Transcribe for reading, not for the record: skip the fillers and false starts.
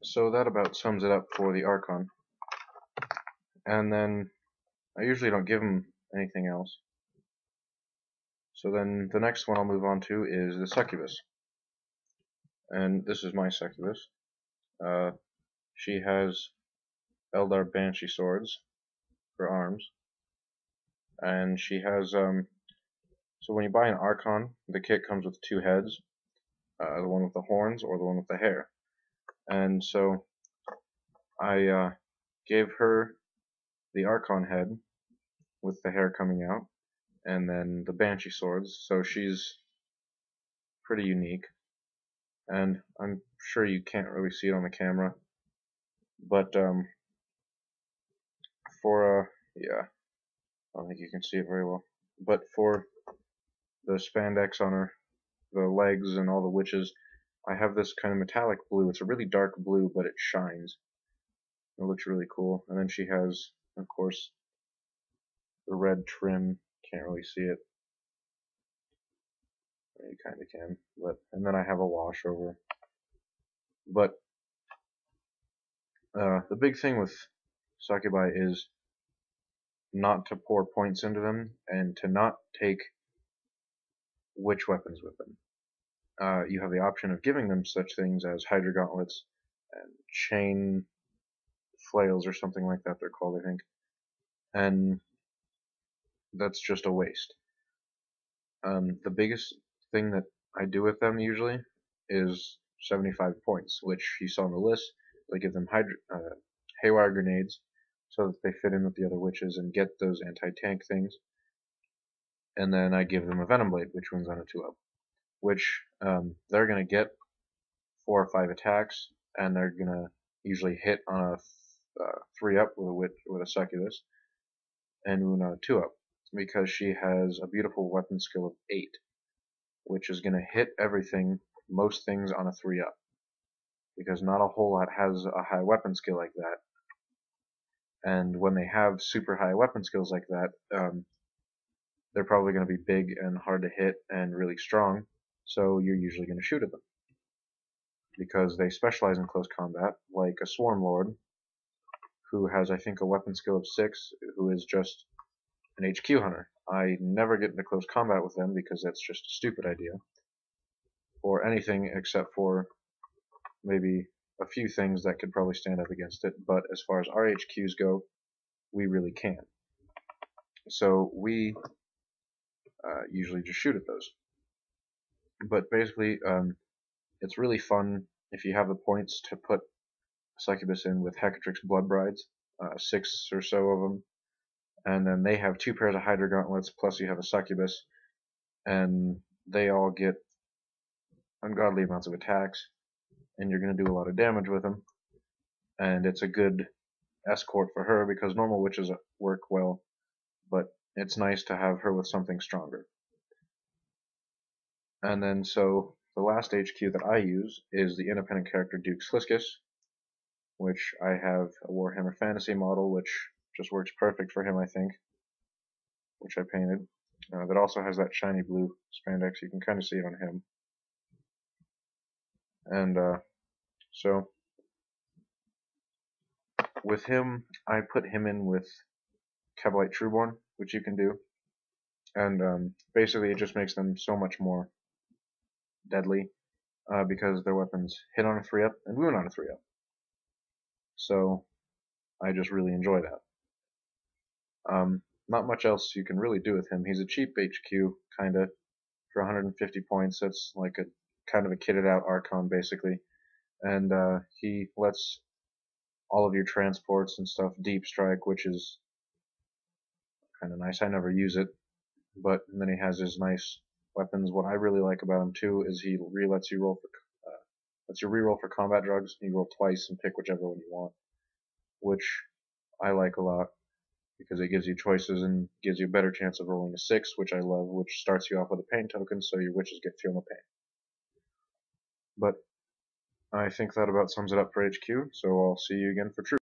So that about sums it up for the Archon. And then I usually don't give him anything else. So then the next one I'll move on to is the Succubus. And this is my Succubus. She has Eldar Banshee swords for arms. And she has, so when you buy an Archon, the kit comes with two heads. The one with the horns or the one with the hair. And so I gave her the Archon head with the hair coming out, and then the Banshee swords, so she's pretty unique. And I'm sure you can't really see it on the camera, but yeah, I don't think you can see it very well. But for the spandex on her, the legs and all the witches, I have this kind of metallic blue. It's a really dark blue, but it shines. It looks really cool. And then she has, of course, the red trim. Can't really see it. You kind of can, but and then I have a wash over. But the big thing with succubi is not to pour points into them and to not take witch weapons with them. You have the option of giving them such things as Hydra gauntlets and chain flails or something like that they're called, I think. And that's just a waste. The biggest thing that I do with them usually is 75 points, which you saw on the list. I give them haywire grenades so that they fit in with the other witches and get those anti-tank things. And then I give them a Venom Blade, which runs on a 2-up, which they're going to get 4 or 5 attacks, and they're going to usually hit on a 3-up with a Succubus, and Wound on a 2-up, because she has a beautiful weapon skill of 8, which is going to hit everything, most things on a 3-up, because not a whole lot has a high weapon skill like that. And when they have super high weapon skills like that, they're probably going to be big and hard to hit and really strong, so you're usually going to shoot at them. Because they specialize in close combat, like a Swarm Lord, who has, I think, a weapon skill of 6, who is just an HQ hunter. I never get into close combat with them because that's just a stupid idea. Or anything except for maybe a few things that could probably stand up against it, but as far as our HQs go, we really can't. So we usually just shoot at those. But basically, it's really fun if you have the points to put Succubus in with Hecatrix Blood Brides, 6 or so of them, and then they have 2 pairs of Hydra gauntlets, plus you have a Succubus, and they all get ungodly amounts of attacks, and you're going to do a lot of damage with them, and it's a good escort for her because normal witches work well, but it's nice to have her with something stronger. And then so the last HQ that I use is the independent character Duke Sliscus, which I have a Warhammer Fantasy model, which just works perfect for him, I think, which I painted. That also has that shiny blue spandex. You can kind of see it on him. And so with him, I put him in with Kabalite Trueborn, which you can do. And basically it just makes them so much more deadly because their weapons hit on a 3-up and wound on a 3-up. So I just really enjoy that. Not much else you can really do with him. He's a cheap HQ, kinda, for 150 points. That's like a kind of a kitted out Archon, basically. And he lets all of your transports and stuff deep strike, which is kind of nice. I never use it, but then he has his nice weapons. What I really like about him too is he lets you reroll for combat drugs. You roll twice and pick whichever one you want, which I like a lot because it gives you choices and gives you a better chance of rolling a 6, which I love, which starts you off with a pain token, so your witches get feel no pain. But I think that about sums it up for HQ, so I'll see you again for Truth.